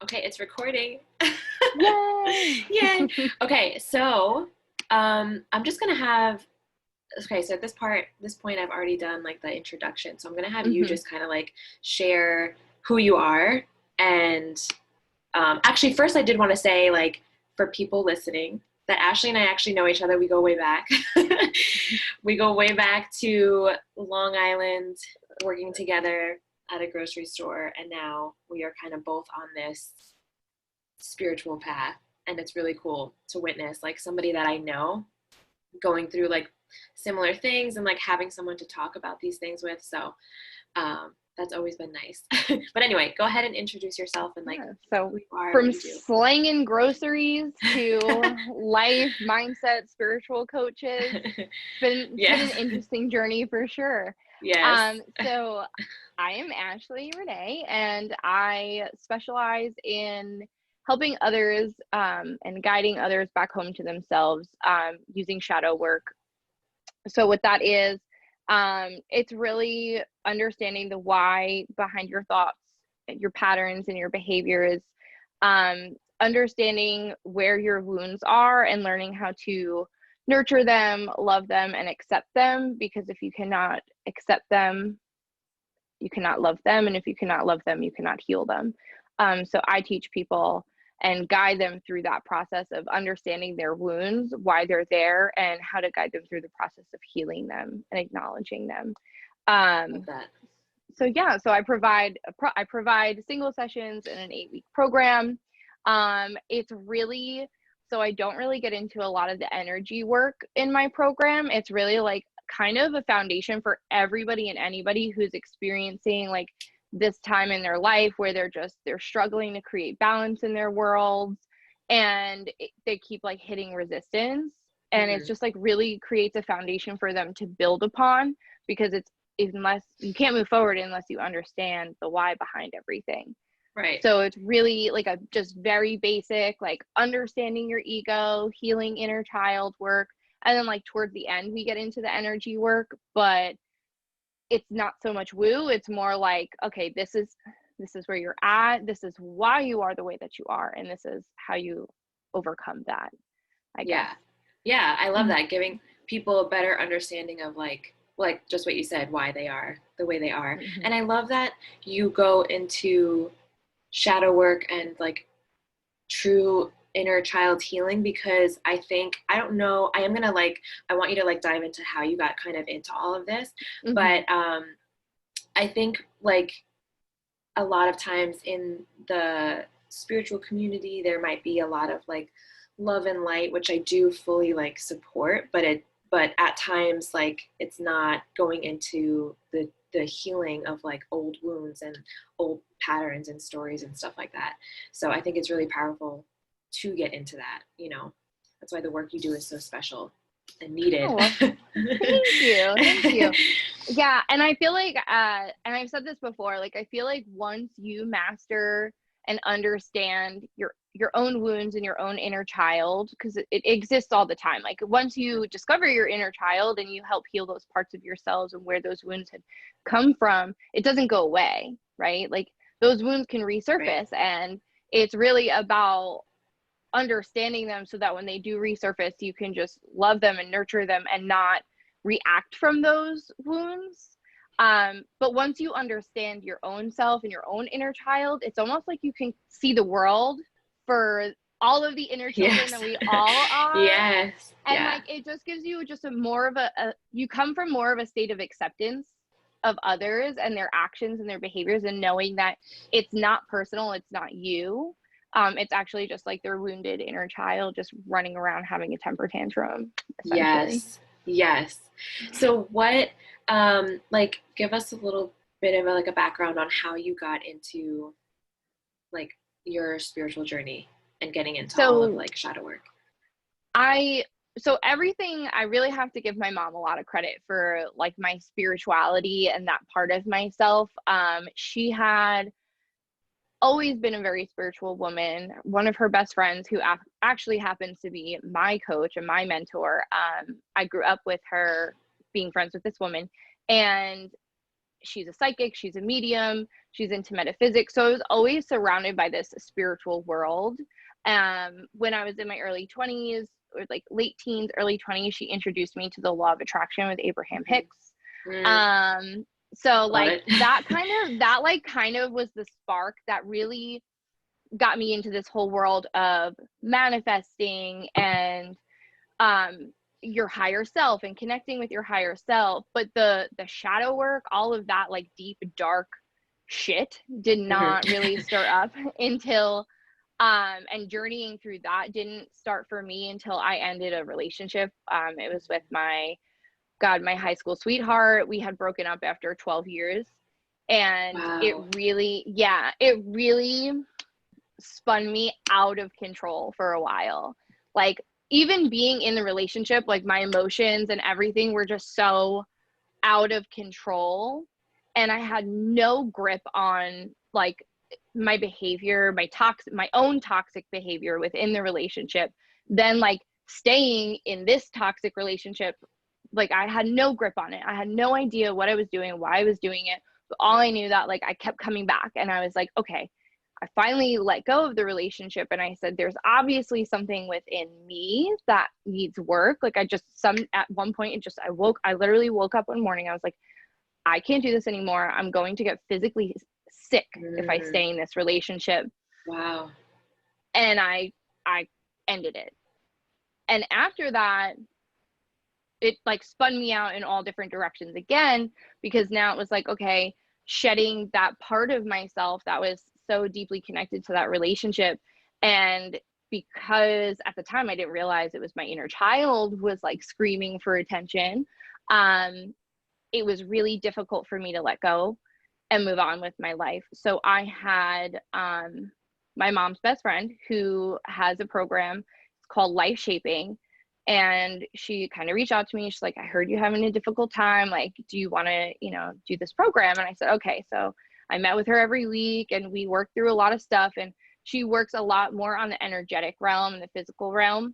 Okay, it's recording. Yay! Yay. Okay, so I'm just gonna have okay, so at this point I've already done like the introduction. So I'm gonna have you hmm just kind of like share who you are. And actually first I did want to say, like, for people listening, that Ashley and I actually know each other. We go way back. We go way back to Long Island, working together at a grocery store, and now we are kind of both on this spiritual path. And it's really cool to witness, like, somebody that I know going through like similar things, and like having someone to talk about these things with. So that's always been nice. But anyway, go ahead and introduce yourself and like Yeah, so who you are and what from you do. slanging groceries to life mindset spiritual coaches, it's been an Yes. interesting journey for sure. Yes. So I am Ashley Rene, and I specialize in helping others and guiding others back home to themselves using shadow work. So what that is, it's really understanding the why behind your thoughts, your patterns, and your behaviors, understanding where your wounds are and learning how to nurture them, love them, and accept them. Because if you cannot accept them, you cannot love them. And if you cannot love them, you cannot heal them. So I teach people and guide them through that process of understanding their wounds, why they're there, and how to guide them through the process of healing them and acknowledging them. Love Um, that. so I provide single sessions in an 8-week program. It's really, so I don't really get into a lot of the energy work in my program. It's really like kind of a foundation for everybody and anybody who's experiencing like this time in their life where they're struggling to create balance in their worlds, and they keep like hitting resistance, and it's Mm-hmm. just like really creates a foundation for them to build upon, because it's, unless you can't move forward unless you understand the why behind everything. Right. So it's really like a just very basic, like understanding your ego, healing inner child work. And then like towards the end, we get into the energy work, but it's not so much woo. It's more like, okay, this is where you're at. This is why you are the way that you are. And this is how you overcome that, I guess. Yeah. Yeah, I love that. Giving people a better understanding of like just what you said, why they are the way they are. Mm-hmm. And I love that you go into shadow work and like true inner child healing, because I think, I don't know, I am gonna like, I want you to like dive into how you got kind of into all of this. Mm-hmm. But I think like a lot of times in the spiritual community there might be a lot of like love and light, which I do fully like support, but at times like it's not going into the healing of like old wounds and old patterns and stories and stuff like that. So I think it's really powerful to get into that, you know. That's why the work you do is so special and needed. Oh, well, thank you. Thank you. Yeah, and I feel like and I've said this before, like I feel like once you master and understand your own wounds and your own inner child, because it exists all the time. Like once you discover your inner child and you help heal those parts of yourselves and where those wounds had come from, it doesn't go away, right? Like those wounds can Right. resurface, and it's really about understanding them so that when they do resurface, you can just love them and nurture them and not react from those wounds. But once you understand your own self and your own inner child, it's almost like you can see the world for all of the inner children Yes. that we all are. Yes. And Yeah. like it just gives you just a more of you come from more of a state of acceptance of others and their actions and their behaviors, and knowing that it's not personal, it's not you. It's actually just like their wounded inner child just running around having a temper tantrum, essentially. Yes. Yes. So what, like, give us a little bit of a, like a background on how you got into like your spiritual journey and getting into all of So like shadow work. I so everything, I really have to give my mom a lot of credit for like my spirituality and that part of myself. She had always been a very spiritual woman. One of her best friends, who actually happens to be my coach and my mentor, I grew up with her, being friends with this woman, and she's a psychic, she's a medium, she's into metaphysics. So I was always surrounded by this spiritual world. When I was in my early 20s, or like late teens, early 20s, she introduced me to the law of attraction with Abraham Hicks. So like that kind of was the spark that really got me into this whole world of manifesting and your higher self and connecting with your higher self. But the shadow work, all of that like deep dark shit did not really start up until and journeying through that didn't start for me until I ended a relationship. It was with my high school sweetheart. We had broken up after 12 years, and it really spun me out of control for a while. Like, even being in the relationship, like my emotions and everything were just so out of control, and I had no grip on like my behavior, my own toxic behavior within the relationship. Then like staying in this toxic relationship, like I had no grip on it. I had no idea what I was doing, why I was doing it. But all I knew that like I kept coming back, and I was like, okay, I finally let go of the relationship, and I said, there's obviously something within me that needs work. Like at one point I literally woke up one morning. I was like, I can't do this anymore. I'm going to get physically sick if I stay in this relationship. Wow. And I ended it. And after that, it like spun me out in all different directions again, because now it was like, okay, shedding that part of myself that was so deeply connected to that relationship. And because at the time I didn't realize it was my inner child was like screaming for attention, it was really difficult for me to let go and move on with my life. So I had my mom's best friend who has a program. It's called Life Shaping. And she kind of reached out to me. She's like, I heard you're having a difficult time. Like, do you want to, do this program? And I said, okay. So I met with her every week, and we worked through a lot of stuff. And she works a lot more on the energetic realm and the physical realm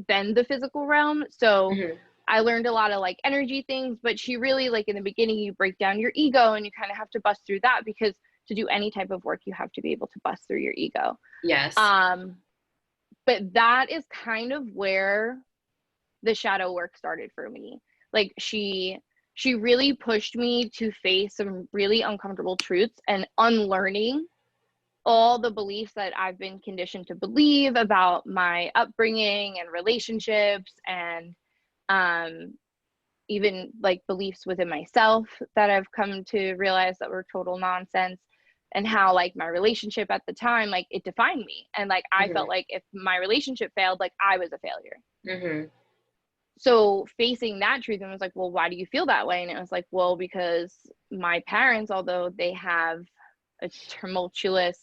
than the physical realm. So I learned a lot of like energy things, but she really, like, in the beginning, you break down your ego, and you kind of have to bust through that, because to do any type of work, you have to be able to bust through your ego. Yes. But that is kind of where the shadow work started for me. Like she really pushed me to face some really uncomfortable truths and unlearning all the beliefs that I've been conditioned to believe about my upbringing and relationships, and even like beliefs within myself that I've come to realize that were total nonsense. And how like my relationship at the time, like it defined me. And like I felt like if my relationship failed, like I was a failure. So facing that truth, and was like, well, why do you feel that way? And it was like, well, because my parents, although they have a tumultuous,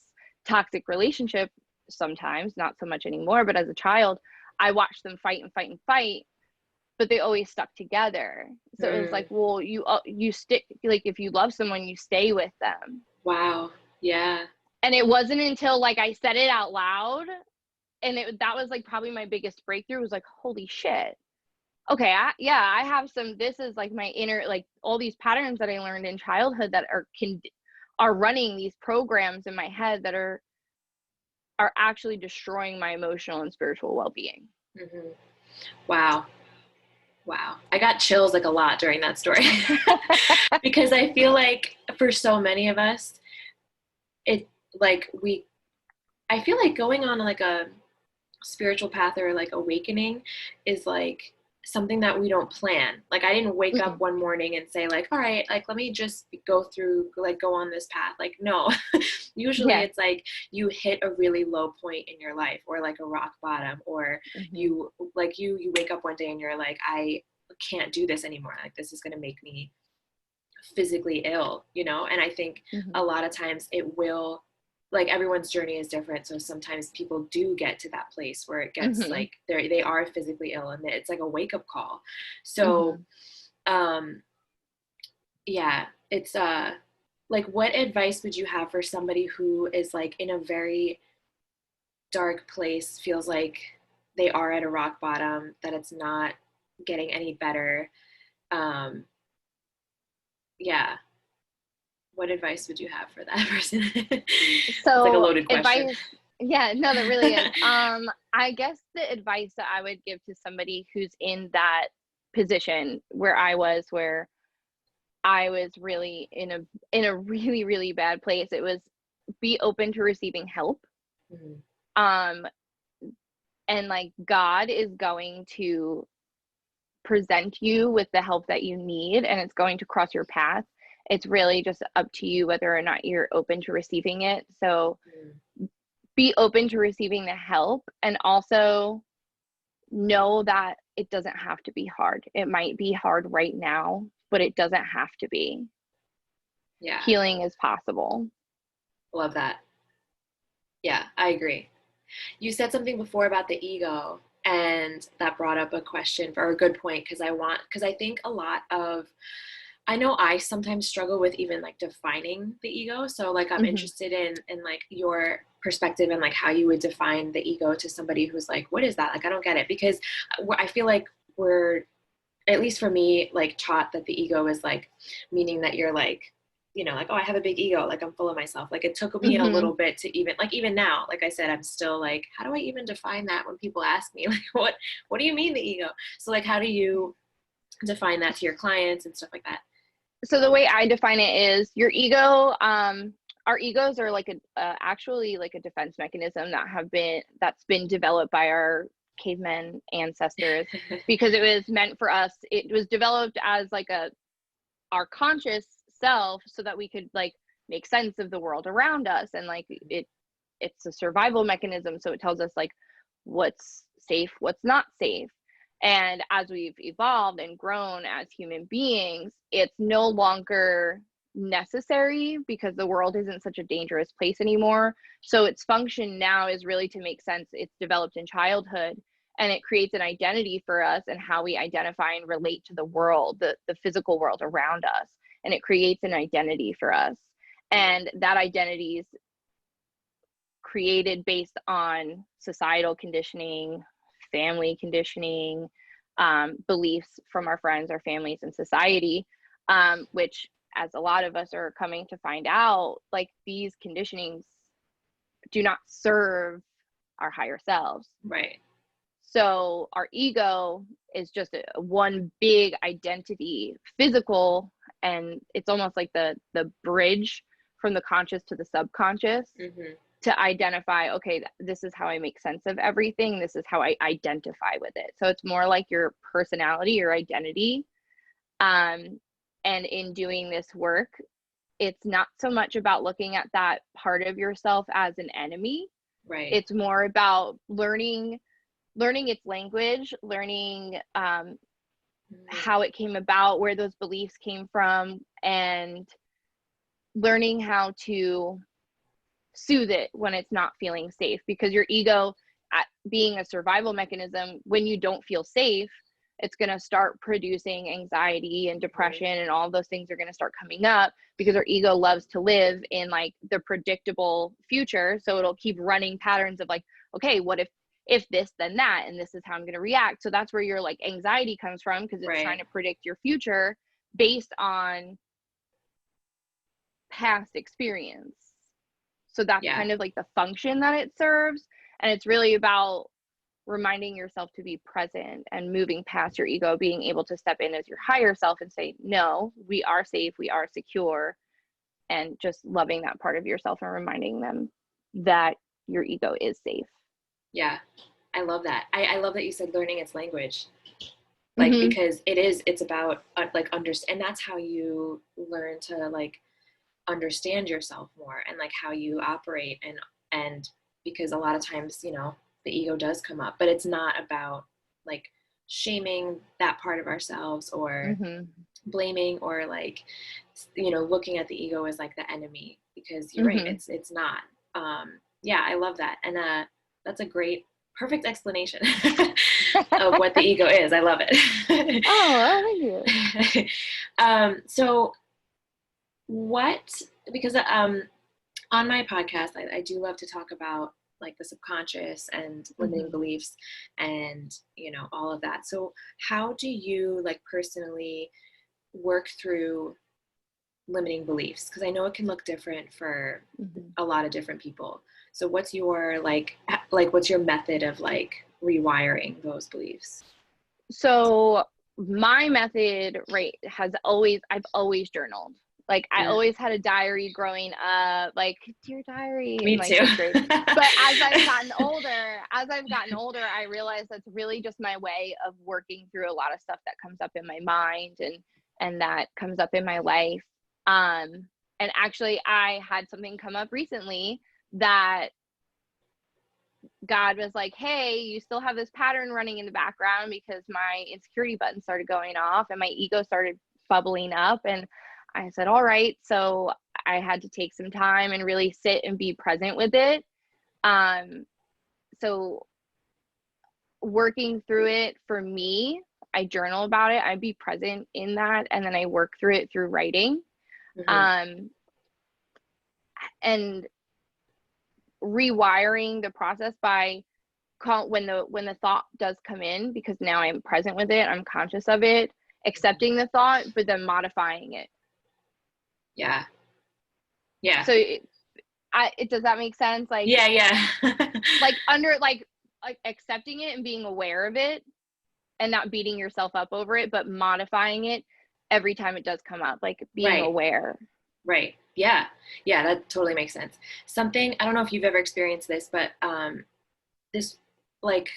toxic relationship sometimes, not so much anymore, but as a child, I watched them fight and fight and fight, but they always stuck together. So it was like, well, you stick, like if you love someone, you stay with them. Wow. Yeah. And it wasn't until like I said it out loud, and that was like probably my biggest breakthrough, was like, holy shit. Okay, I have this is like my inner, like all these patterns that I learned in childhood that are running these programs in my head that are actually destroying my emotional and spiritual well-being. Wow. I got chills like a lot during that story because I feel like for so many of us, I feel like going on like a spiritual path or like awakening is like something that we don't plan. Like I didn't wake up one morning and say like, all right, like let me just go on this path. Like no, usually it's like you hit a really low point in your life, or like a rock bottom, or you wake up one day and you're like, I can't do this anymore. Like this is going to make me physically ill, And I think a lot of times it will, like everyone's journey is different. So sometimes people do get to that place where it gets like they are physically ill, and it's like a wake up call. So, it's like, what advice would you have for somebody who is like in a very dark place, feels like they are at a rock bottom, that it's not getting any better? what advice would you have for that person? It's like a So loaded question. advice, yeah, no, that really is. I guess the advice that I would give to somebody who's in that position where I was really in a really, really bad place, it was be open to receiving help. Mhm. Um, and like God is going to present you with the help that you need, and it's going to cross your path. It's really just up to you whether or not you're open to receiving it. So Mm. be open to receiving the help, and also know that it doesn't have to be hard. It might be hard right now, but it doesn't have to be. Yeah, Healing is possible. love that. Yeah, I agree. You said something before about the ego, and that brought up a question or a good point because I think a lot of I know I sometimes struggle with even like defining the ego. So like I'm Mm-hmm. interested in like your perspective and like how you would define the ego to somebody who's like, what is that? Like I don't get it because I feel like we're at least for me like taught that the ego is like meaning that you're like like, oh, I have a big ego, like I'm full of myself. Like it took me a Mm-hmm. little bit to even now, like I said, I'm still like, how do I even define that when people ask me like what do you mean the ego? So like how do you define that to your clients and stuff like that? So the way I define it is your ego. Our egos are like actually like a defense mechanism that's been developed by our cavemen ancestors, because it was meant for us. It was developed as like our conscious self so that we could like make sense of the world around us, and like it's a survival mechanism, so it tells us like what's safe, what's not safe. And as we've evolved and grown as human beings, it's no longer necessary because the world isn't such a dangerous place anymore. So its function now is really to make sense. It's developed in childhood, and it creates an identity for us and how we identify and relate to the world, the physical world around us. And it creates an identity for us. And that identity is created based on societal conditioning, family conditioning, beliefs from our friends, our families, and society, which, as a lot of us are coming to find out, like these conditionings do not serve our higher selves. Right. So our ego is just one big identity, physical, and it's almost like the bridge from the conscious to the subconscious Mm-hmm. to identify, okay, this is how I make sense of everything. This is how I identify with it. So it's more like your personality, your identity. And in doing this work, it's not so much about looking at that part of yourself as an enemy. Right. It's more about learning its language, learning Mm-hmm. how it came about, where those beliefs came from, and learning how to soothe it when it's not feeling safe. Because your ego, being a survival mechanism, when you don't feel safe, it's going to start producing anxiety and depression, and all those things are going to start coming up because our ego loves to live in like the predictable future. So it'll keep running patterns of like, okay, what if this then that, and this is how I'm going to react. So that's where your like anxiety comes from, because it's trying Right. to predict your future based on past experience. So that's Yeah. kind of like the function that it serves. And it's really about reminding yourself to be present and moving past your ego, being able to step in as your higher self and say, no, we are safe, we are secure, and just loving that part of yourself and reminding them that your ego is safe. Yeah. I love that. I love that you said learning its language. Like Mm-hmm. because it's about like understand, and that's how you learn to like understand yourself more and like how you operate and because a lot of times the ego does come up, but it's not about like shaming that part of ourselves or Mm-hmm. blaming or like looking at the ego as like the enemy, because you're right, Mm-hmm. it's not. Yeah, I love that. And that's a great perfect explanation of what the ego is. I love it. Oh, well, thank you. So what because on my podcast I do love to talk about like the subconscious and limiting Mm-hmm. beliefs and all of that. So how do you like personally work through limiting beliefs? Because I know it can look different for Mhm. a lot of different people. So what's your what's your method of like rewiring those beliefs? So my method, right, I've always journaled. Like I Yeah, always had a diary growing up, like dear diary in me like too. 6th grade. But as I've gotten older, I realized that's really just my way of working through a lot of stuff that comes up in my mind and that comes up in my life. And actually I had something come up recently that God was like, hey, you still have this pattern running in the background, because my insecurity button started going off and my ego started bubbling up. And I said, all right. So I had to take some time and really sit and be present with it. So working through it for me, I journal about it, I be present in that, and then I work through it through writing. Hmm. Um, and rewiring the process by when the thought does come in, because now I'm present with it, I'm conscious of it, accepting the thought, but then modifying it. Yeah. Yeah. So does that make sense? Like, Yeah, yeah. like under like accepting it and being aware of it and not beating yourself up over it, but modifying it every time it does come up, like being Right. aware. Right. Yeah. Yeah, that totally makes sense. Something, I don't know if you've ever experienced this, but this like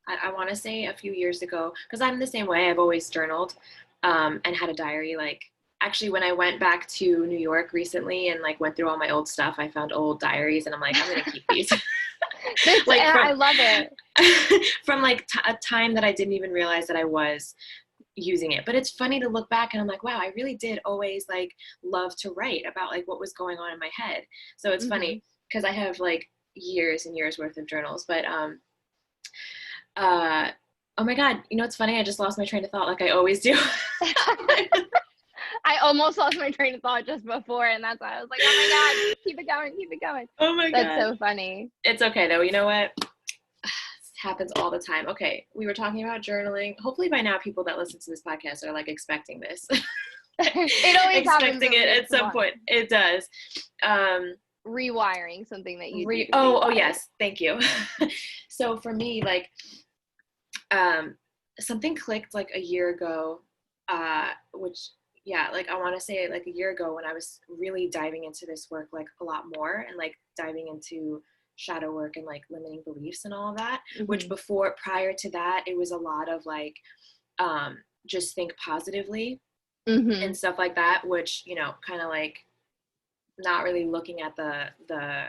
I want to say a few years ago, because I'm the same way. I've always journaled and had a diary. Like, actually, when I went back to New York recently and like went through all my old stuff, I found old diaries, and I'm like, I'm gonna keep these. Like I love it. from like a time that I didn't even realize that I was using it. But it's funny to look back and I'm like, wow, I really did always like love to write about like what was going on in my head. So it's Mm-hmm. funny because I have like years and years worth of journals, but uh oh my god, you know what's funny, I just lost my train of thought like I always do. I almost lost my train of thought just before, and that's why I was like, oh my god, keep it going, keep it going. Oh my That's god, so funny. it's okay though, you know what, this happens all the time. Okay, we were talking about journaling. Hopefully by now people that listen to this podcast are like expecting this. It always happens Expecting when it we get at to some one. point. It does. Rewiring, something that you do to Oh rewire. yes, thank you. So for me, like um something clicked like a year ago, which yeah, like I want to say like a year ago when I was really diving into this work like a lot more and like diving into shadow work and like limiting beliefs and all of that, which Mm-hmm. before prior to that it was a lot of like just think positively Mm-hmm. and stuff like that, which you know kind of like not really looking at the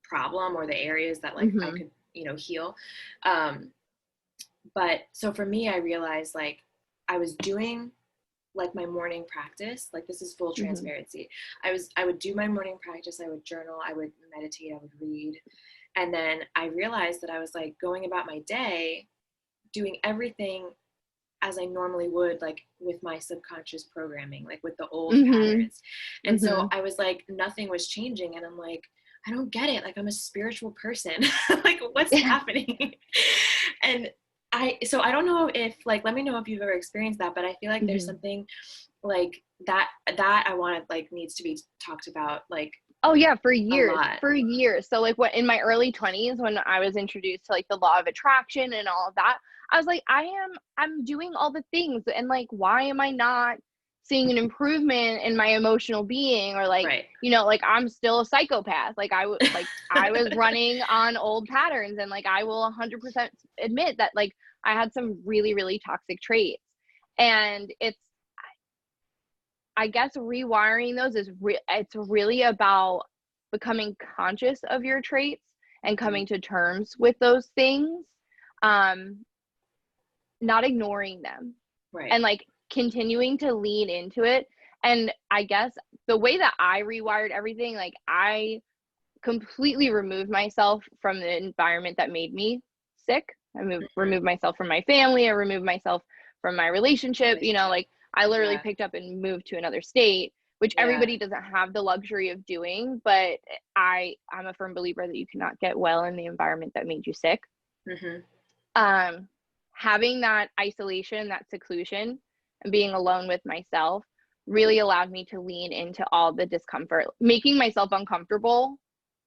problem or the areas that like I Mm-hmm. could you know heal. But so for me I realized like I was doing like my morning practice, like this is full Mm-hmm. transparency. I would do my morning practice, I would journal, I would meditate, I would read, and then I realized that I was like going about my day doing everything as I normally would, like with my subconscious programming, like with the old Mm-hmm. patterns. And so Mm-hmm. I was like, nothing was changing. And I'm like, I don't get it. Like, I'm a spiritual person. Like, what's happening? And so I don't know if, like, let me know if you've ever experienced that, but I feel like there's Mm-hmm. something like that I want like needs to be talked about, like, Oh yeah, a lot. for years. So like what in my early 20s when I was introduced to like the law of attraction and all of that, I was like, I'm doing all the things, and like why am I not seeing an improvement in my emotional being, or like, Right. like I'm still a psychopath. Like I was running on old patterns, and like I will 100% admit that like I had some really really toxic traits. And I guess rewiring those it's really about becoming conscious of your traits and Mm-hmm. coming to terms with those things, um, not ignoring them, Right. and like continuing to lean into it. And I guess the way that I rewired everything, like I completely removed myself from the environment that made me sick. Mm-hmm. Removed myself from my family. I removed myself from my relationship. Relationship. Like I literally Yeah. picked up and moved to another state, which Yeah. everybody doesn't have the luxury of doing. But I'm a firm believer that you cannot get well in the environment that made you sick. Mm-hmm. Having that isolation, that seclusion, and being alone with myself really allowed me to lean into all the discomfort. Making myself uncomfortable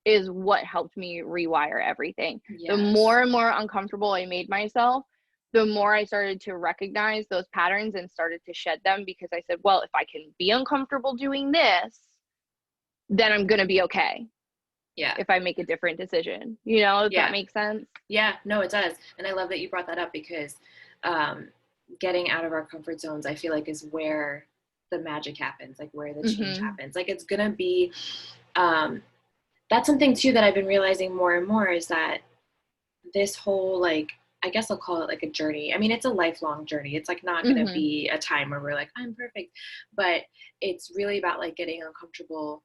is what helped me rewire everything. The Yes. more and more uncomfortable I made myself, the more I started to recognize those patterns and started to shed them, because I said, well, if I can be uncomfortable doing this, then I'm going to be okay. Yeah. If I make a different decision, you know, if that makes sense. Yeah, no, it does. And I love that you brought that up, because getting out of our comfort zones, I feel like, is where the magic happens, like where the change happens. Like, it's going to be, that's something too that I've been realizing more and more, is that this whole, like, I guess I'll call it like a journey. I mean, it's a lifelong journey. It's like not going to be a time where we're like, I'm perfect, but it's really about like getting uncomfortable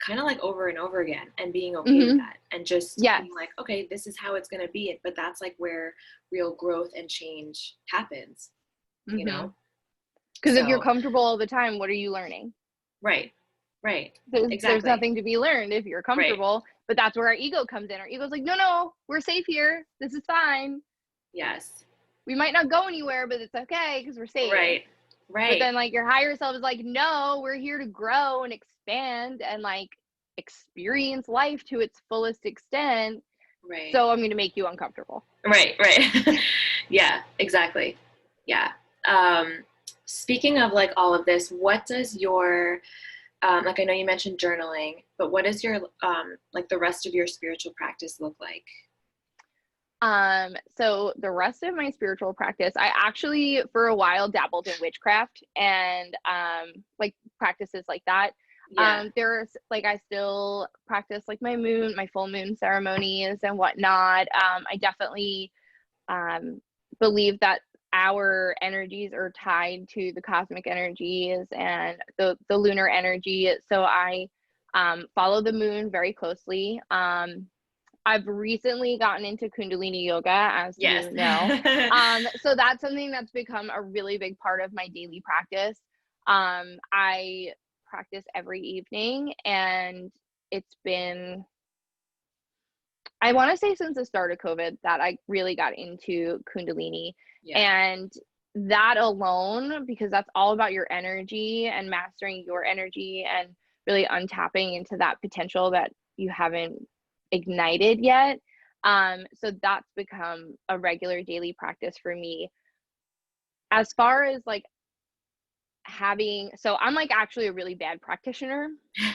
kind of like over and over again, and being okay with that, and just being like, okay, this is how it's going to be. But that's like where real growth and change happens, you know? Because if you're comfortable all the time, what are you learning? Right. There's nothing to be learned if you're comfortable. But that's where our ego comes in. Our ego's like, no, we're safe here. This is fine. Yes. We might not go anywhere, but it's okay because we're safe. Right. But then like your higher self is like, no, we're here to grow and expand and like experience life to its fullest extent. Right. So I'm going to make you uncomfortable. Right. Yeah, exactly. Yeah. Speaking of like all of this, what does your, like I know you mentioned journaling, but what does your, like the rest of your spiritual practice look like? So the rest of my spiritual practice, I actually for a while dabbled in witchcraft and like practices like that. There's like, I still practice like my full moon ceremonies and whatnot. I definitely believe that our energies are tied to the cosmic energies and the lunar energy. So I follow the moon very closely. I've recently gotten into Kundalini yoga, as you know. So that's something that's become a really big part of my daily practice. I practice every evening, and it's been, I want to say since the start of COVID that I really got into Kundalini. And that alone, because that's all about your energy and mastering your energy and really untapping into that potential that you haven't ignited yet. So that's become a regular daily practice for me. As far as like so I'm like actually a really bad practitioner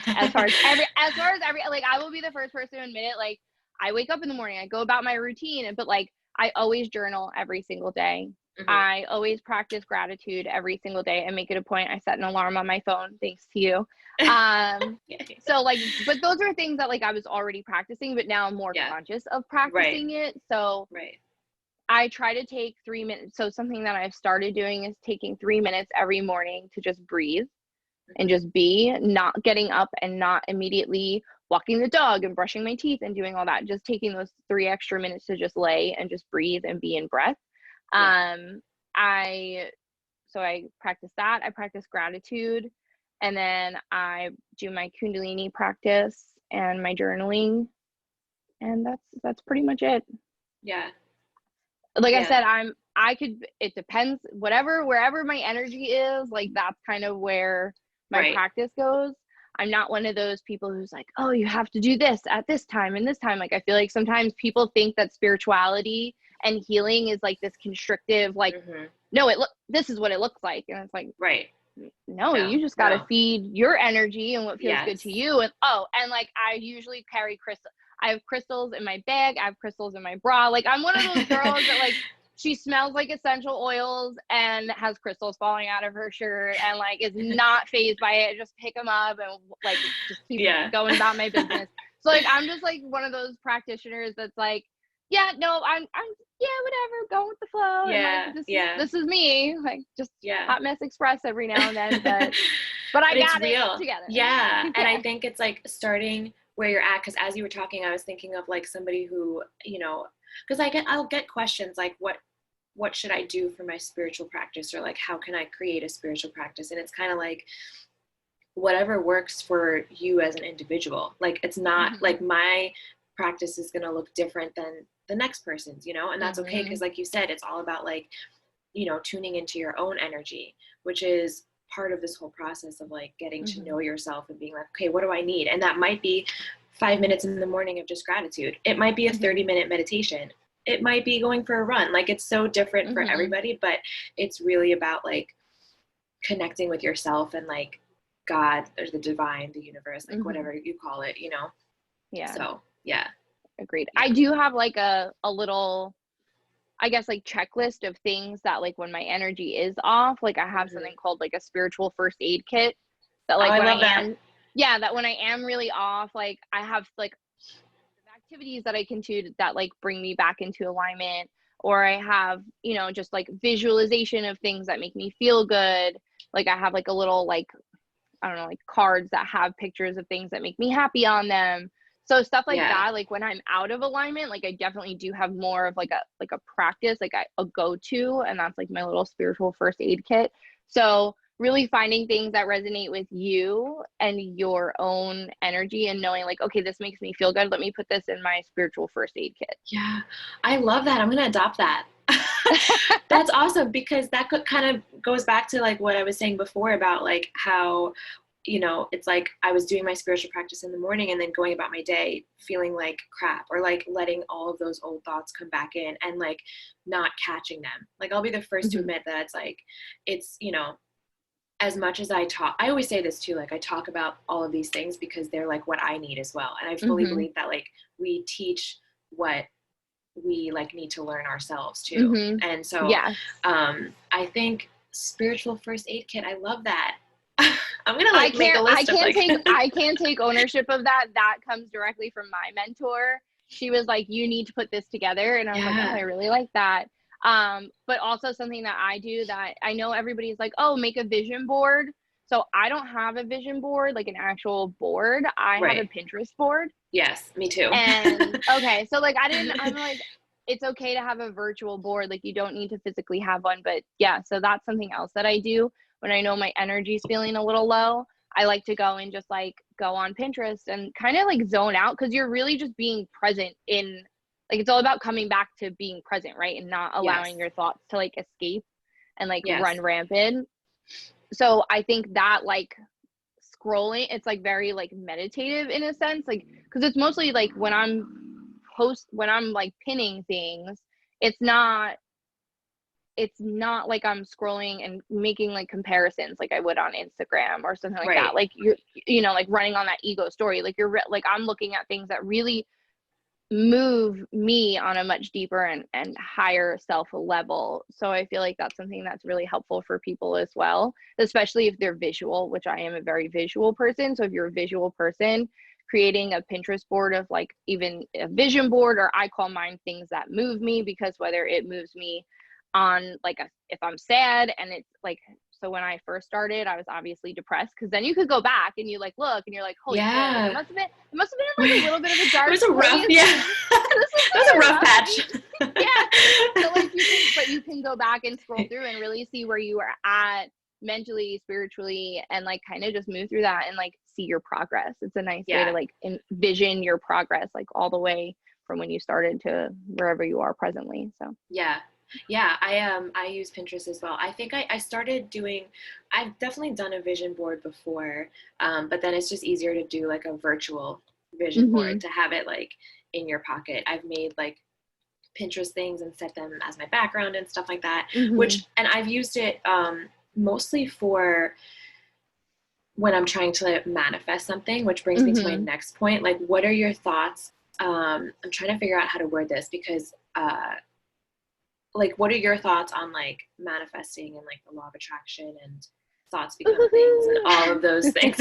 as far as every like, I will be the first person to admit it. Like, I wake up in the morning, I go about my routine, but like I always journal every single day. I always practice gratitude every single day and make it a point. I set an alarm on my phone, thanks to you. So like, but those are things that like I was already practicing, but now I'm more conscious of practicing it. So I try to take 3 minutes. So something that I've started doing is taking 3 minutes every morning to just breathe and just be, not getting up and not immediately walking the dog and brushing my teeth and doing all that. Just taking those 3 extra minutes to just lay and just breathe and be in breath. I practice that. I practice gratitude, and then I do my Kundalini practice and my journaling, and that's pretty much it. Like I said, it depends, wherever my energy is, like that's kind of where my practice goes. I'm not one of those people who's like, oh, you have to do this at this time and this time. Like, I feel like sometimes people think that spirituality and healing is like this constrictive, like, no, this is what it looks like. And it's like, no, you just got to feed your energy and what feels good to you. And like, I usually carry crystal. I have crystals in my bag. I have crystals in my bra. Like, I'm one of those girls that like, she smells like essential oils and has crystals falling out of her shirt and like is not fazed by it. Just pick them up and like just keep going about my business. So like, I'm just like one of those practitioners that's like, I'm whatever, go with the flow. And like, this is me. Like, just hot mess express every now and then, but I got it together. And I think it's like starting where you're at, because as you were talking, I was thinking of like somebody who, you know, because I'll get questions like, what should I do for my spiritual practice, or like, how can I create a spiritual practice? And it's kind of like whatever works for you as an individual. Like, it's not like my practice is going to look different than the next person's, you know, and that's okay, because like you said, it's all about like, you know, tuning into your own energy, which is part of this whole process of like getting to Mm-hmm. know yourself and being like, okay, what do I need? And that might be 5 minutes in the morning of just gratitude. It might be a Mm-hmm. 30-minute meditation. It might be going for a run. Like, it's so different for Mm-hmm. everybody, but it's really about like connecting with yourself and like God or the divine, the universe, like Mm-hmm. whatever you call it, you know? Yeah, So yeah, agreed. yeah. I do have like a little, I guess, like checklist of things that like when my energy is off, like I have Mm-hmm. something called like a spiritual first aid kit that Oh, like I when I love that. am, yeah, that when I am really off, like I have like activities that I can do that like bring me back into alignment, or I have, you know, just like visualization of things that make me feel good. Like I have like a little like, I don't know, like cards that have pictures of things that make me happy on them. So stuff like Yeah. that, like when I'm out of alignment, like I definitely do have more of like a practice, like a go-to, and that's like my little spiritual first aid kit. So really finding things that resonate with you and your own energy and knowing like, okay, this makes me feel good. Let me put this in my spiritual first aid kit. Yeah. I love that. I'm going to adopt that. That's awesome, because that kind of goes back to like what I was saying before about like how, you know, it's like I was doing my spiritual practice in the morning and then going about my day feeling like crap, or like letting all of those old thoughts come back in and like not catching them. Like, I'll be the first to Mm-hmm. admit that it's like, it's, you know, as much as I talk, I always say this too, like I talk about all of these things because they're like what I need as well. And I fully Mm-hmm. believe that like we teach what we like need to learn ourselves too. Mm-hmm. And so Yes. I think spiritual first aid kit, I love that. I'm gonna I like make a can't I list of can't like take I can't take ownership of that. That comes directly from my mentor. She was like, you need to put this together. And I was like, oh, yeah. I really like that. But also something that I do that I know everybody's like, oh, make a vision board. So I don't have a vision board, like an actual board. I have a Right. Pinterest board. Yes, me too. And okay, so like I'm like, it's okay to have a virtual board. Like you don't need to physically have one. But yeah, so that's something else that I do when I know my energy's feeling a little low. I like to go and just like go on Pinterest and kind of like zone out, because you're really just being present in, like it's all about coming back to being present, right? And not Yes. allowing your thoughts to like escape and like Yes. run rampant. So I think that like scrolling, it's like very like meditative in a sense, like because it's mostly like when I'm like pinning things, it's not it's not like I'm scrolling and making like comparisons like I would on Instagram or something like that. Right. Like you're, you know, like running on that ego story. Like like I'm looking at things that really move me on a much deeper and higher self level. So I feel like that's something that's really helpful for people as well, especially if they're visual, which I am a very visual person. So if you're a visual person, creating a Pinterest board of like even a vision board, or I call mine things that move me, because whether it moves me on like if I'm sad and it's like, so when I first started, I was obviously depressed, because then you could go back and you like look and you're like, holy shit, like Yeah. it must have been in like a little bit of a It dark was a rough, place. yeah. This is That was a pretty rough rough. patch. Yeah. So like you can go back and scroll through and really see where you are at mentally, spiritually, and like kind of just move through that and like see your progress. It's a nice way to Yeah. like envision your progress, like all the way from when you started to wherever you are presently. So Yeah. Yeah, I use Pinterest as well. I think I started doing, I've definitely done a vision board before, but then it's just easier to do like a virtual vision board mm-hmm. to have it like in your pocket. I've made like Pinterest things and set them as my background and stuff like that, Mm-hmm. which, and I've used it mostly for when I'm trying to manifest something, which brings me to my Mm-hmm. next point. Like, what are your thoughts? I'm trying to figure out how to word this because like, what are your thoughts on like manifesting and like the law of attraction and thoughts become things and all of those things?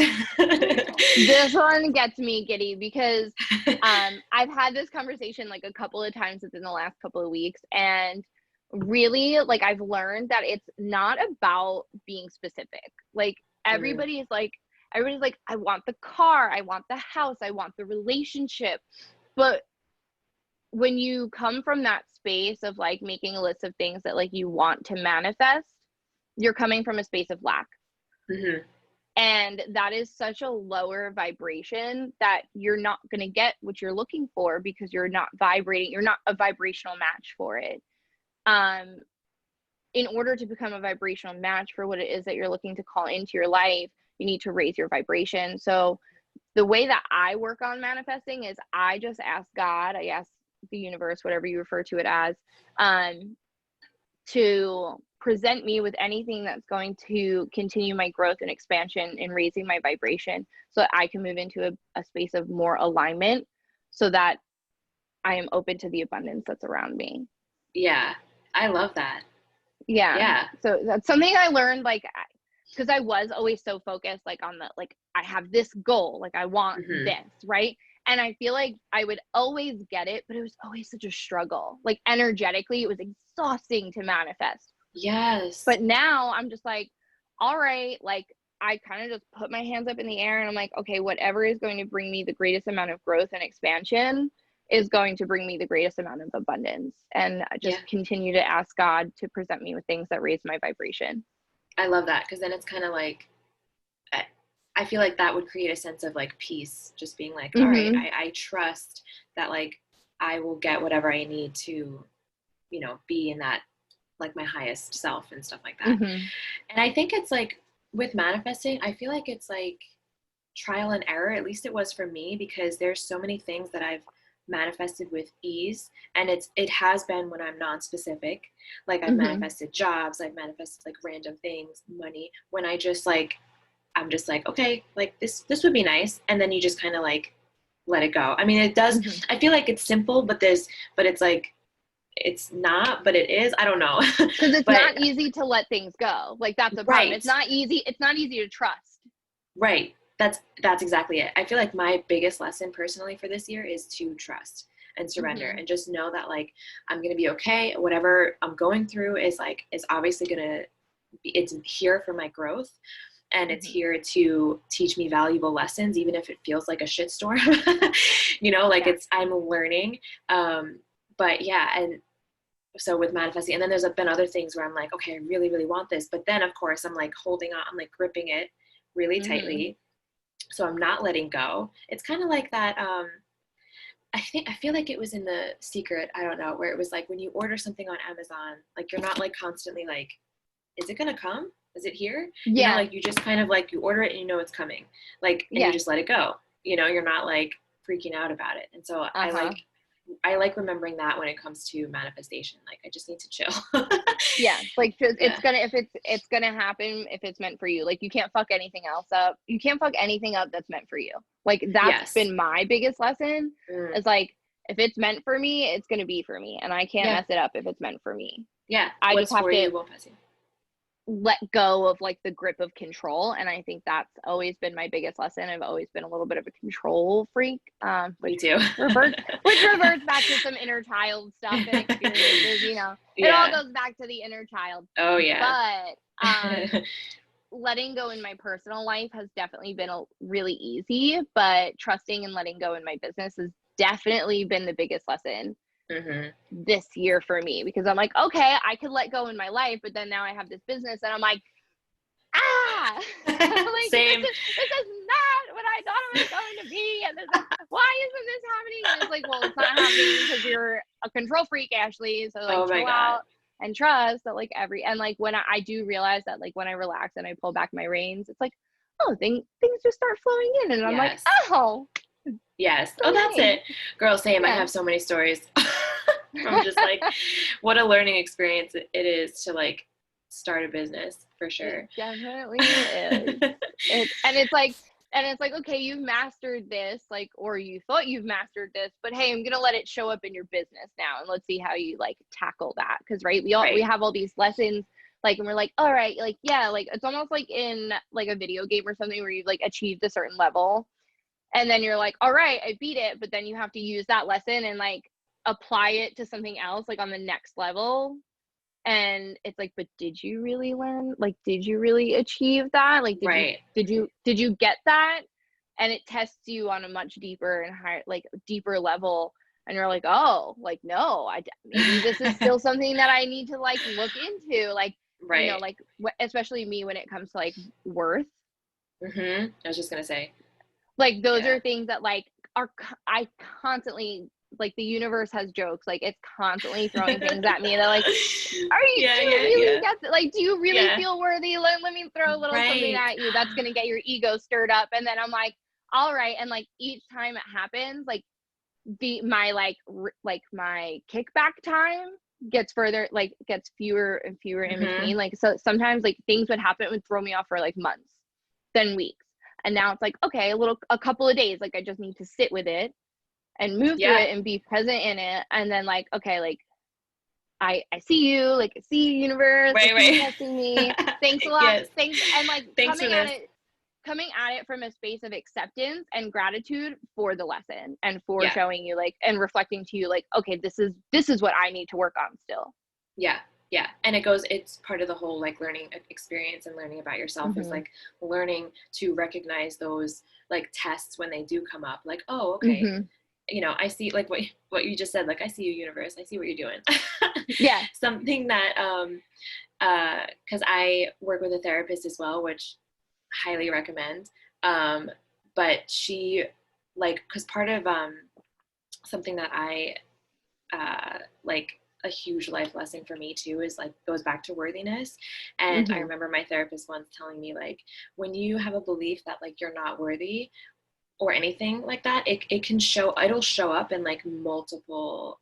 This one gets me giddy because I've had this conversation like a couple of times within the last couple of weeks, and really like I've learned that it's not about being specific. Like Mm, everybody's like, I want the car, I want the house, I want the relationship. But when you come from that space of like making a list of things that like you want to manifest, you're coming from a space of lack. mhm. And that is such a lower vibration that you're not going to get what you're looking for, because you're not vibrating, you're not a vibrational match for it. Um, in order to become a vibrational match for what it is that you're looking to call into your life, you need to raise your vibration. So the way that I work on manifesting is I just ask God, I ask the universe, whatever you refer to it as, to present me with anything that's going to continue my growth and expansion and raising my vibration so that I can move into a space of more alignment so that I am open to the abundance that's around me. Yeah. I love that. Yeah. Yeah. So that's something I learned, like, because I was always so focused, like, on the, like, I have this goal, like, I want this, right? And I feel like I would always get it, but it was always such a struggle. Like, energetically, it was exhausting to manifest. Yes. But now I'm just like, all right, like, I kind of just put my hands up in the air and I'm like, okay, whatever is going to bring me the greatest amount of growth and expansion is going to bring me the greatest amount of abundance. And I just continue to ask God to present me with things that raise my vibration. I love that, because then it's kind of like, I feel like that would create a sense of like peace, just being like, all right, I trust that like I will get whatever I need to, you know, be in that, like, my highest self and stuff like that. And I think it's like with manifesting, I feel like it's like trial and error. At least it was for me, because there's so many things that I've manifested with ease, and it has been when I'm non-specific. Like, I've manifested jobs, I've manifested like random things, money, when I just like, I'm just like, okay, like this would be nice, and then you just kind of like let it go. I mean, it does. I feel like it's simple, but it's like, it's not, but it is. I don't know. Because it's not easy to let things go. Like, that's the problem. It's not easy. It's not easy to trust. Right. That's exactly it. I feel like my biggest lesson personally for this year is to trust and surrender and just know that like I'm going to be okay. Whatever I'm going through is obviously going to be, it's here for my growth. And it's here to teach me valuable lessons, even if it feels like a shitstorm, you know, like I'm learning. But yeah. And so with manifesting, and then there's been other things where I'm like, okay, I really, really want this. But then of course I'm like holding on, I'm like gripping it really tightly. So I'm not letting go. It's kind of like that. I feel like it was in The Secret, I don't know, where it was like when you order something on Amazon, like you're not like constantly like, is it going to come? Is it here? You know, like you just kind of like, you order it and you know it's coming, like, and you just let it go. You know, you're not like freaking out about it. And so I like remembering that when it comes to manifestation. Like, I just need to chill. Like it's gonna happen if it's meant for you. Like, you can't fuck anything else up. You can't fuck anything up that's meant for you. Like, that's been my biggest lesson. Is like, if it's meant for me, it's gonna be for me, and I can't mess it up if it's meant for me. I just have to let go of like the grip of control, and I think that's always been my biggest lesson. I've always been a little bit of a control freak, me too. which reverts back to some inner child stuff and experiences. You know, it all goes back to the inner child. Oh yeah. But letting go in my personal life has definitely been really easy, but trusting and letting go in my business has definitely been the biggest lesson this year for me, because I'm like, okay, I could let go in my life, but then now I have this business and I'm like, like, same. This is not what I thought it was going to be, and why isn't this happening? And it's like, well, it's not happening because you're a control freak, Ashley. So like, chill out and trust that like and like when I do realize that like when I relax and I pull back my reins, it's like, oh, things just start flowing in, and I'm like, oh. Yes. Oh, that's it. Girl, same. I have so many stories. I'm just like, what a learning experience it is to like start a business, for sure. It definitely is. And it's like, okay, you've mastered this, like, or you thought you've mastered this, but hey, I'm gonna let it show up in your business now, and let's see how you like tackle that. Because we have all these lessons, like, and we're like, all right, like, yeah, like it's almost like in like a video game or something where you've like achieved a certain level. And then you're like, all right, I beat it. But then you have to use that lesson and like apply it to something else, like on the next level. And it's like, but did you really learn? Like, did you really achieve that? Like, did you get that? And it tests you on a much deeper and higher, like deeper level. And you're like, oh, like, no, maybe this is still something that I need to like look into. Like, you know, like especially me when it comes to like worth. I was just going to say. Like, those are things that like I constantly like the universe has jokes. Like it's constantly throwing things at me. They're like, Yeah, do you yeah, really yeah. get like, do you really Yeah. feel worthy? Let me throw a little something Right. at you that's going to get your ego stirred up. And then I'm like, all right. And like each time it happens, like my my kickback time gets further, like gets fewer and fewer in between. Like, so sometimes like things would happen, it would throw me off for like months, then weeks. And now it's like, okay, a couple of days, like I just need to sit with it and move through Yeah. it and be present in it. And then like, okay, like I see you, like I see you, universe, I see you testing me. Thanks a lot. Yes. Thanks. And like Thanks for this. coming at it from a space of acceptance and gratitude for the lesson and for Yeah. showing you like and reflecting to you like, okay, this is what I need to work on still. Yeah. Yeah. And it's part of the whole like learning experience, and learning about yourself is like learning to recognize those like tests when they do come up. Like, oh, okay. You know, I see like what you just said, like, I see you, universe. I see what you're doing. Yeah. Something that, cause I work with a therapist as well, which highly recommend. But she like, cause part of, something that I, like a huge life lesson for me too is like goes back to worthiness. And I remember my therapist once telling me like, when you have a belief that like you're not worthy or anything like that, it'll show up in like multiple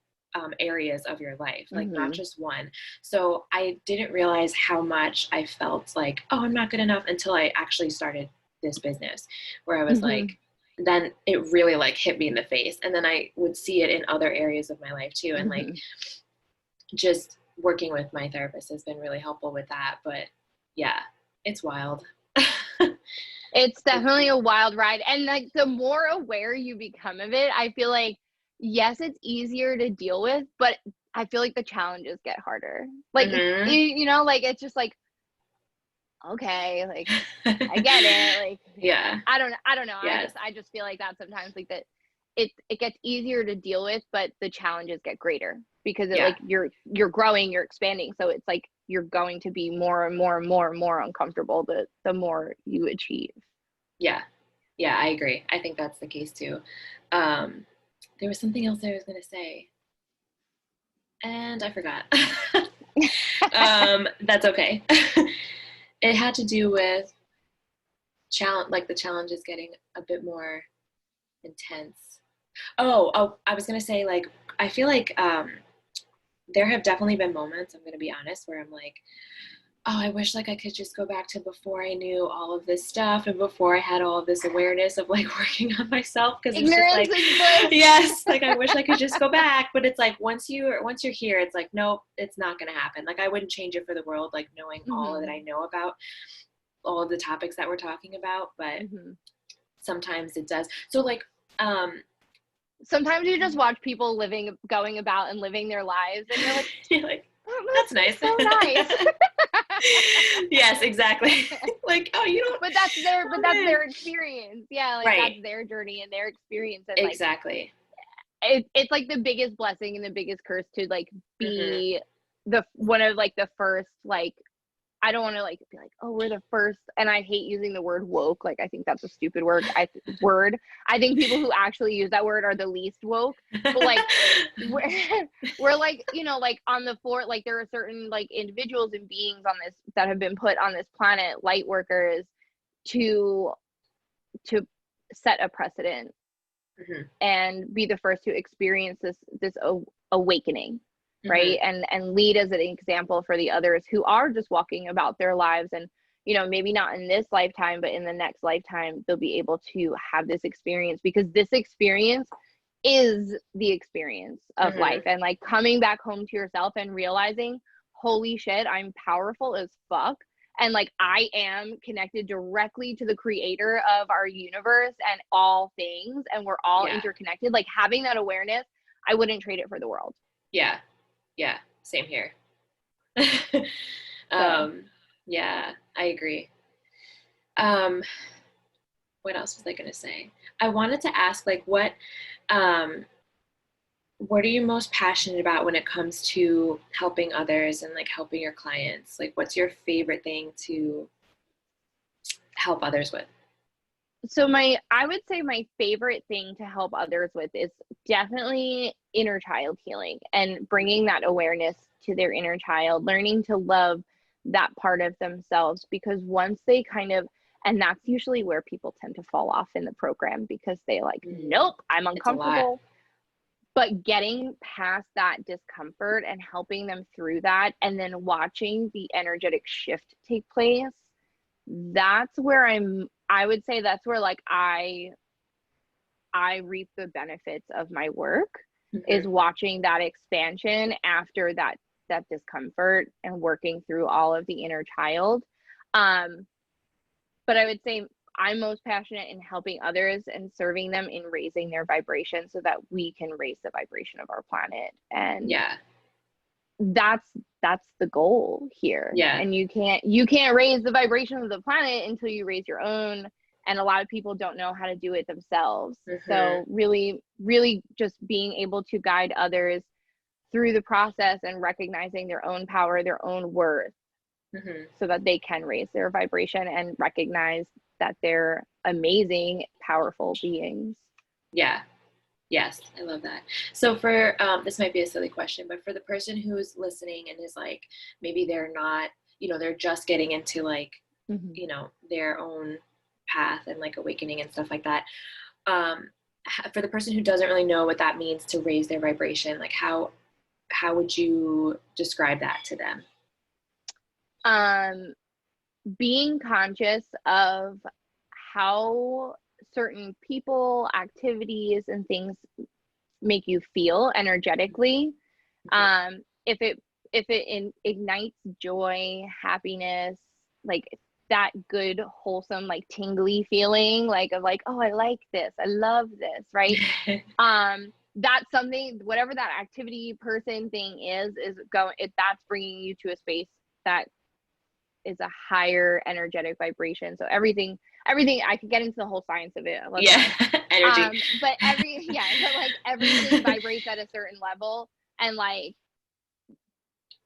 areas of your life, like not just one. So I didn't realize how much I felt like, oh, I'm not good enough, until I actually started this business, where I was like, then it really like hit me in the face. And then I would see it in other areas of my life too. And like just working with my therapist has been really helpful with that. But yeah, it's wild. It's definitely a wild ride. And like the more aware you become of it, I feel like, yes, it's easier to deal with, but I feel like the challenges get harder. Like, you know, like it's just like, okay, like I get it. Like, yeah, I don't know. yes. I just feel like that sometimes like that it gets easier to deal with, but the challenges get greater because it like you're growing, you're expanding. So it's like you're going to be more and more and more and more uncomfortable the more you achieve. Yeah. Yeah, I agree. I think that's the case too. There was something else I was going to say, and I forgot. That's okay. It had to do with like the challenges getting a bit more intense. Oh, I was going to say, like, I feel like there have definitely been moments, I'm going to be honest, where I'm like, oh, I wish like I could just go back to before I knew all of this stuff and before I had all of this awareness of like working on myself. Cause it's just like, yes, like I wish I could just go back. But it's like, once you're here, it's like, nope, it's not going to happen. Like I wouldn't change it for the world, like knowing all that I know about all of the topics that we're talking about. But sometimes it does. So like, sometimes you just watch people going about and living their lives and you're like, that's nice. So nice. Yes, exactly. Like, oh, you don't. But that's their experience. Yeah, like that's their journey and their experience. And like, exactly. It's like the biggest blessing and the biggest curse to like be one of like the first, like, I don't want to like be like, oh, we're the first. And I hate using the word woke. Like, I think that's a stupid word. I think people who actually use that word are the least woke. But like, we're like, you know, like on the floor, like there are certain like individuals and beings on this that have been put on this planet, light workers, to set a precedent and be the first to experience this awakening. Right. And lead as an example for the others who are just walking about their lives. And, you know, maybe not in this lifetime, but in the next lifetime, they'll be able to have this experience, because this experience is the experience of life. And like coming back home to yourself and realizing, holy shit, I'm powerful as fuck. And like, I am connected directly to the creator of our universe and all things. And we're all interconnected. Like having that awareness, I wouldn't trade it for the world. Yeah. Yeah, same here. Yeah, I agree. What else was I going to say? I wanted to ask, like, what are you most passionate about when it comes to helping others and like helping your clients? Like, what's your favorite thing to help others with? So I would say my favorite thing to help others with is definitely inner child healing and bringing that awareness to their inner child, learning to love that part of themselves, because once they kind of, and that's usually where people tend to fall off in the program, because they like, nope, I'm It's a lot. uncomfortable. But getting past that discomfort and helping them through that, and then watching the energetic shift take place, that's where I would say that's where like I reap the benefits of my work, is watching that expansion after that discomfort and working through all of the inner child. But I would say I'm most passionate in helping others and serving them in raising their vibration so that we can raise the vibration of our planet. And Yeah. that's the goal here. Yeah. And you can't raise the vibration of the planet until you raise your own. And a lot of people don't know how to do it themselves. So really, really just being able to guide others through the process and recognizing their own power, their own worth, so that they can raise their vibration and recognize that they're amazing, powerful beings. Yeah. Yes, I love that. So for this might be a silly question, but for the person who's listening and is like, maybe they're not, they're just getting into like, their own path and like awakening and stuff like that. For the person who doesn't really know what that means to raise their vibration, like how would you describe that to them? Being conscious of how certain people, activities, and things make you feel energetically. If it ignites joy, happiness, like that good, wholesome, like tingly feeling, like of like, oh, I like this, I love this, right? That's something, whatever that activity, person, thing is that's bringing you to a space that is a higher energetic vibration. So everything I could get into the whole science of it. Energy. But like everything vibrates at a certain level, and like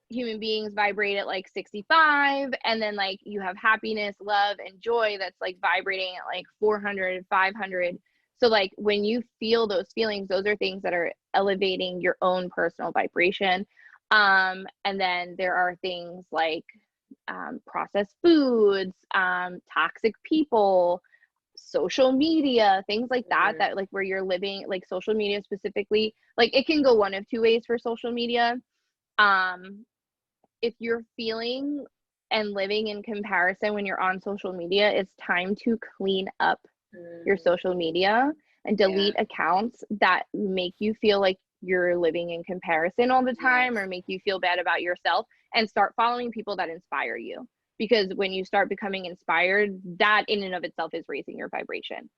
human beings vibrate at like 65, and then like you have happiness, love, and joy that's like vibrating at like 400, 500. So like when you feel those feelings, those are things that are elevating your own personal vibration. And then there are things like processed foods, toxic people, social media, things like that, that like where you're living, like social media specifically, like it can go one of two ways for social media. If you're feeling and living in comparison when you're on social media, it's time to clean up your social media and delete accounts that make you feel like you're living in comparison all the time, or make you feel bad about yourself, and start following people that inspire you. Because when you start becoming inspired, that in and of itself is raising your vibration.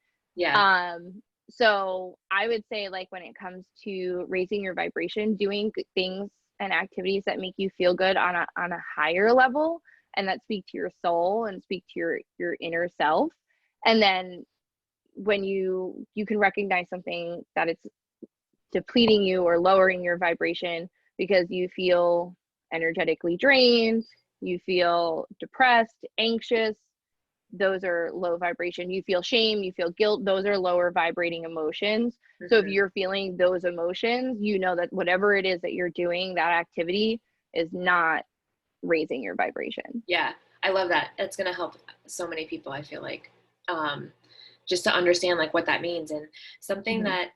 So I would say, like, when it comes to raising your vibration, doing things and activities that make you feel good on a higher level, and that speak to your soul and speak to your inner self. And then when you can recognize something that it's depleting you or lowering your vibration because you feel energetically drained, you feel depressed, anxious, those are low vibration. You feel shame, you feel guilt, those are lower vibrating emotions. So if you're feeling those emotions, you know that whatever it is that you're doing, that activity is not raising your vibration. Yeah, I love that. That's going to help so many people, I feel like, just to understand like what that means. And something that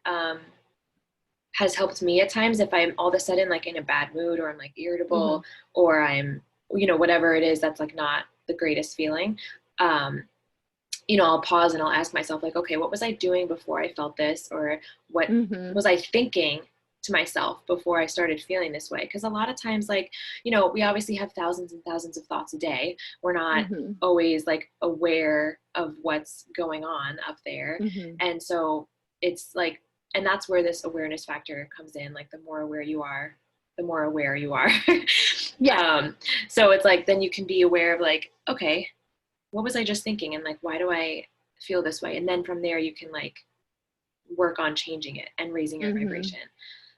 has helped me at times, if I'm all of a sudden like in a bad mood, or I'm like irritable, or I'm, whatever it is that's like not the greatest feeling, I'll pause and I'll ask myself like, okay, what was I doing before I felt this? Or what was I thinking to myself before I started feeling this way? Because a lot of times, like, we obviously have thousands and thousands of thoughts a day. We're not always like aware of what's going on up there. And so it's like, and that's where this awareness factor comes in. Like the more aware you are, the more aware you are. So it's like, then you can be aware of like, okay, what was I just thinking? And like, why do I feel this way? And then from there, you can like work on changing it and raising your vibration.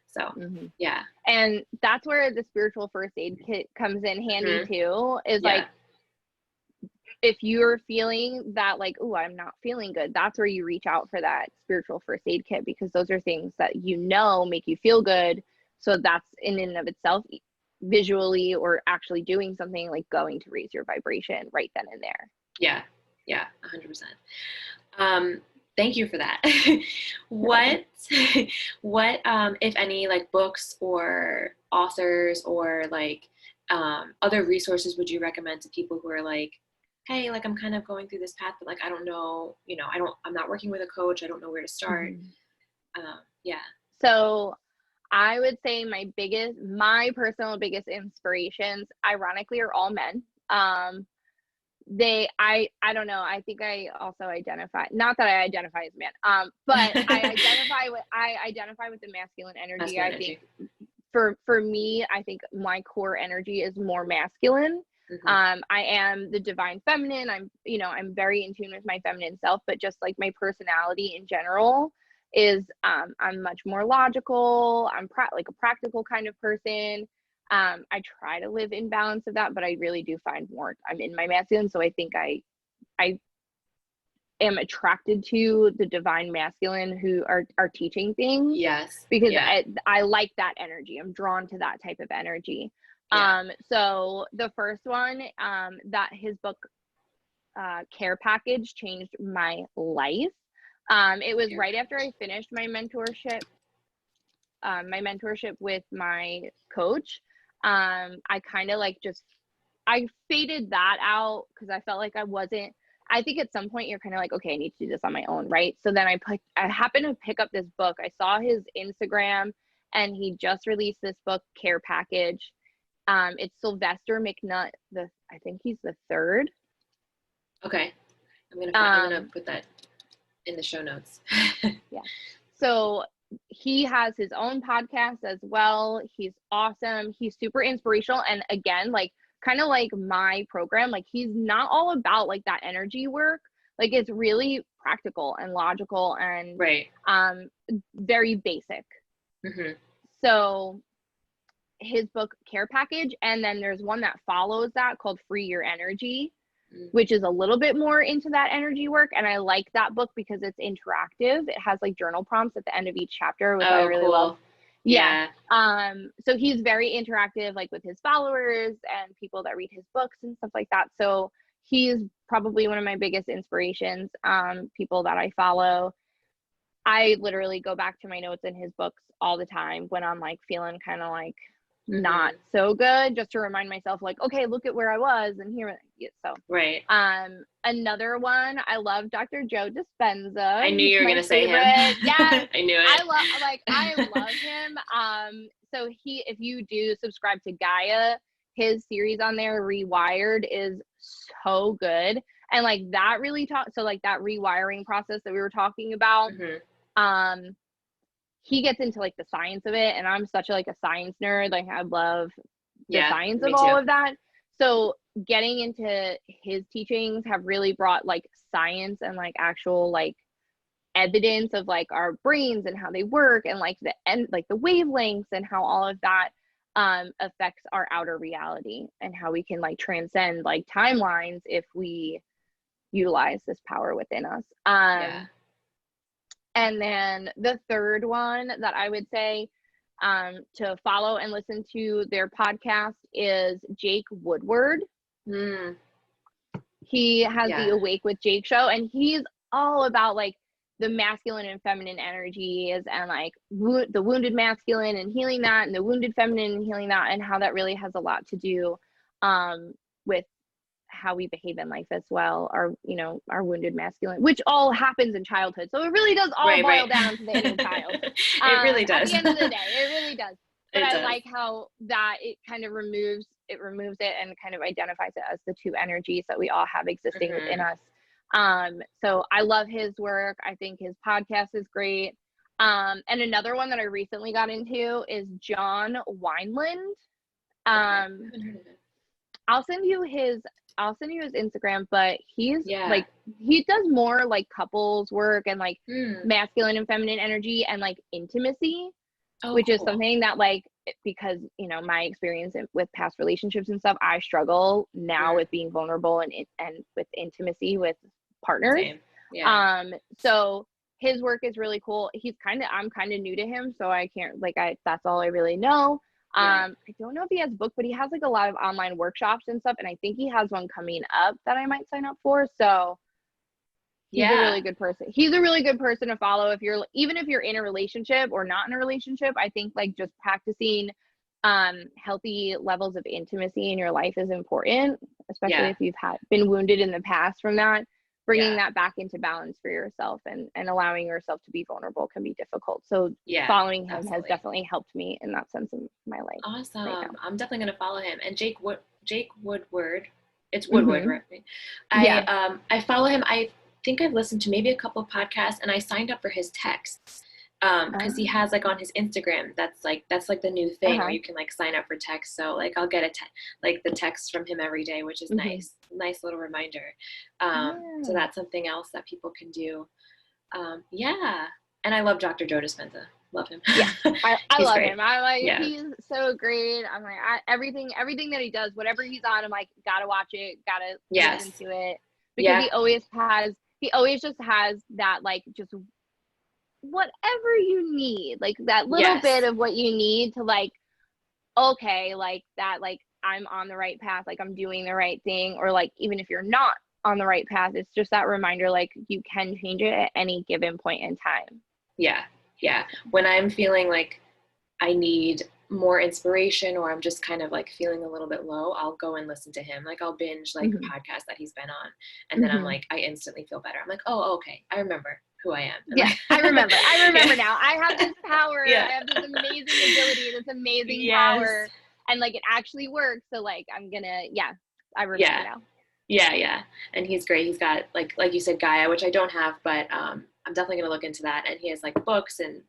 So, yeah. And that's where the spiritual first aid kit comes in handy too, is like, if you're feeling that like, oh, I'm not feeling good, that's where you reach out for that spiritual first aid kit, because those are things that, you know, make you feel good. So that's in and of itself, visually or actually doing something, like going to raise your vibration right then and there. Yeah. 100%. Thank you for that. What, if any, like books or authors or like other resources would you recommend to people who are like, hey, like I'm kind of going through this path, but like I don't know, you know, I'm not working with a coach. I don't know where to start. Yeah. So I would say my personal biggest inspirations, ironically, are all men. I don't know. I think I also identify, not that I identify as a man, but I identify with the masculine energy. Masculine I think energy. for me, I think my core energy is more masculine. I am the divine feminine. I'm very in tune with my feminine self, but just like my personality in general is, I'm much more logical. I'm like a practical kind of person. I try to live in balance of that, but I really do find more I'm in my masculine. So I think I am attracted to the divine masculine who are teaching things. Yes. Because I like that energy. I'm drawn to that type of energy. Yeah. So the first one, that his book, Care Package, changed my life. It was right after I finished my mentorship with my coach. I kind of like I faded that out because I felt like I think at some point you're kind of like, okay, I need to do this on my own, right? So then I happened to pick up this book. I saw his Instagram and he just released this book, Care Package. It's Sylvester McNutt, I think he's the third. Okay. I'm gonna put that in the show notes. Yeah. So he has his own podcast as well. He's awesome. He's super inspirational. And again, like kind of like my program, like he's not all about like that energy work. Like it's really practical and logical and right. Very basic. So his book, Care Package, and then there's one that follows that called Free Your Energy, which is a little bit more into that energy work. And I like that book because it's interactive. It has like journal prompts at the end of each chapter, which I really love. Yeah. So he's very interactive, like with his followers and people that read his books and stuff like that. So he's probably one of my biggest inspirations, people that I follow. I literally go back to my notes in his books all the time when I'm like feeling kind of like not so good, just to remind myself like, okay, look at where I was and here. So right. Another one, I love Dr. Joe Dispenza. I knew you were gonna say him. Yes. I knew it. I love him. So if you do subscribe to Gaia, his series on there, Rewired, is so good. And like that really so like that rewiring process that we were talking about, he gets into like the science of it, and I'm such a science nerd. Like I love the science of all of that. So getting into his teachings have really brought like science and like actual like evidence of like our brains and how they work, and like the wavelengths and how all of that affects our outer reality, and how we can like transcend like timelines if we utilize this power within us. And then the third one that I would say to follow and listen to their podcast is Jake Woodward. He has the Awake with Jake show, and he's all about like the masculine and feminine energies, and like the wounded masculine and healing that, and the wounded feminine and healing that, and how that really has a lot to do with how we behave in life as well, our wounded masculine, which all happens in childhood. So it really does all boil down to the inner child. It really does. At the end of the day, it really does. But I like how that it kind of removes it and kind of identifies it as the two energies that we all have existing within us. So I love his work. I think his podcast is great. And another one that I recently got into is John Wineland. I haven't heard of it. I'll send you his Instagram, but he's like, he does more like couples work and like masculine and feminine energy and like intimacy, which is something that like because, you know, my experience with past relationships and stuff, I struggle now with being vulnerable and with intimacy with partners. Same. Yeah. So his work is really cool. I'm kind of new to him, so I can't, like, that's all I really know. I don't know if he has a book, but he has like a lot of online workshops and stuff. And I think he has one coming up that I might sign up for. So he's a really good person. He's a really good person to follow even if you're in a relationship or not in a relationship. I think like just practicing healthy levels of intimacy in your life is important, especially if you've been wounded in the past from that. Bringing that back into balance for yourself and allowing yourself to be vulnerable can be difficult. So following him has definitely helped me in that sense in my life. Awesome. Right, I'm definitely going to follow him. And Jake Woodward, it's Woodward, right? I follow him. I think I've listened to maybe a couple of podcasts, and I signed up for his texts. Because he has like on his Instagram, that's like the new thing where you can like sign up for text. So like I'll get like the text from him every day, which is nice little reminder. So that's something else that people can do. And I love Dr. Joe Dispenza. Love him. Yeah, I love him. I'm like, he's so great. I'm like, everything that he does, whatever he's on, I'm like, gotta watch it, gotta listen to it, because he always just has that like just whatever you need, like that little bit of what you need to like, okay, like that, like I'm on the right path, like I'm doing the right thing, or like even if you're not on the right path, it's just that reminder like you can change it at any given point in time. When I'm feeling like I need more inspiration, or I'm just kind of like feeling a little bit low, I'll go and listen to him. Like I'll binge like a podcast that he's been on, and then I'm like, I instantly feel better. I'm like, oh, okay, I remember who I am. And I remember now. I have this power. I have this amazing ability, this amazing power, and like it actually works. So like I'm gonna, I remember now. And he's great. He's got like you said, Gaia, which I don't have, but I'm definitely gonna look into that. And he has like books, and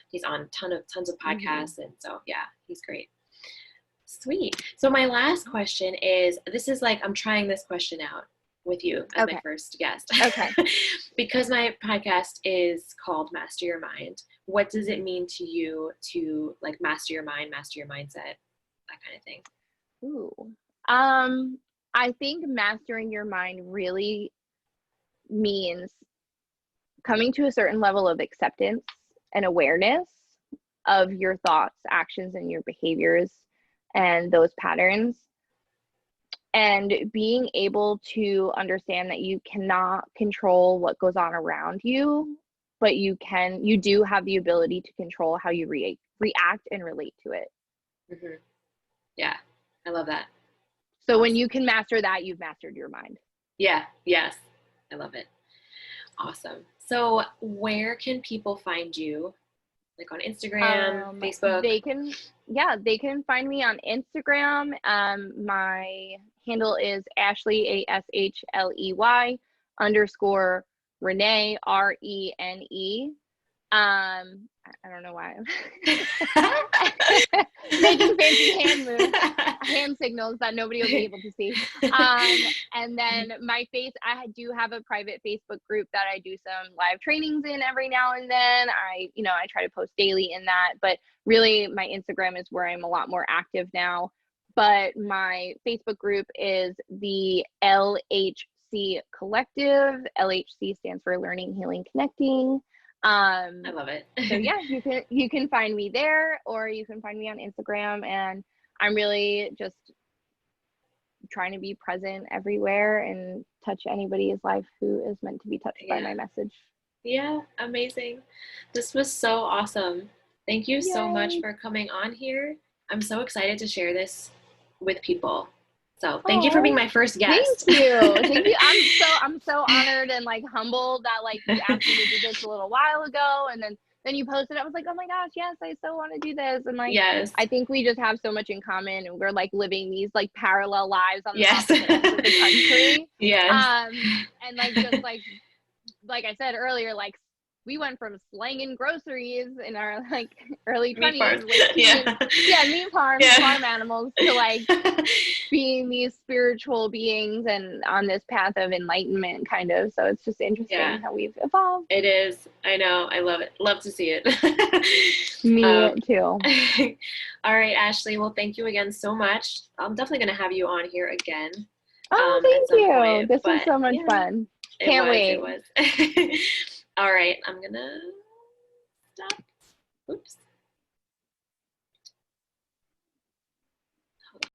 he's on tons of podcasts, and so he's great. Sweet. So my last question is, this is like, I'm trying this question out with you as my first guest. Okay. Because my podcast is called Master Your Mind. What does it mean to you to like master your mind, master your mindset, that kind of thing? Ooh. I think mastering your mind really means coming to a certain level of acceptance and awareness of your thoughts, actions, and your behaviors and those patterns, and being able to understand that you cannot control what goes on around you, but you do have the ability to control how you react and relate to it. Yeah, I love that. So awesome. When you can master that, you've mastered your mind. Yes, I love it. Awesome. So where can people find you? Like on Instagram, Facebook? They can find me on Instagram. My handle is Ashley, ASHLEY _ Rene, RENE. I don't know why I'm making fancy hand signals that nobody will be able to see. And then I do have a private Facebook group that I do some live trainings in every now and then. I try to post daily in that, but really my Instagram is where I'm a lot more active now. But my Facebook group is the LHC Collective. LHC stands for Learning, Healing, Connecting. I love it. So you can find me there, or you can find me on Instagram, and I'm really just trying to be present everywhere and touch anybody's life who is meant to be touched by my message. Yeah, amazing. This was so awesome. Thank you so much for coming on here. I'm so excited to share this with people. So thank you for being my first guest. Thank you. I'm so honored and like humbled that like you asked me to do this a little while ago, and then you posted. I was like, oh my gosh, yes, I so want to do this. And like, I think we just have so much in common, and we're like living these like parallel lives on the opposite ends of the country. Yes. And like just like I said earlier, like we went from slanging groceries in our like early Meat 20s, farms. late teens, meat farms, farm animals, to like being these spiritual beings and on this path of enlightenment kind of. So it's just interesting how we've evolved. It is. I know. I love it. Love to see it. Me too. All right, Ashley. Well, thank you again so much. I'm definitely going to have you on here again. Oh, thank you. Point, this was so much fun. Can't wait. It was. All right. I'm going to stop. Oops.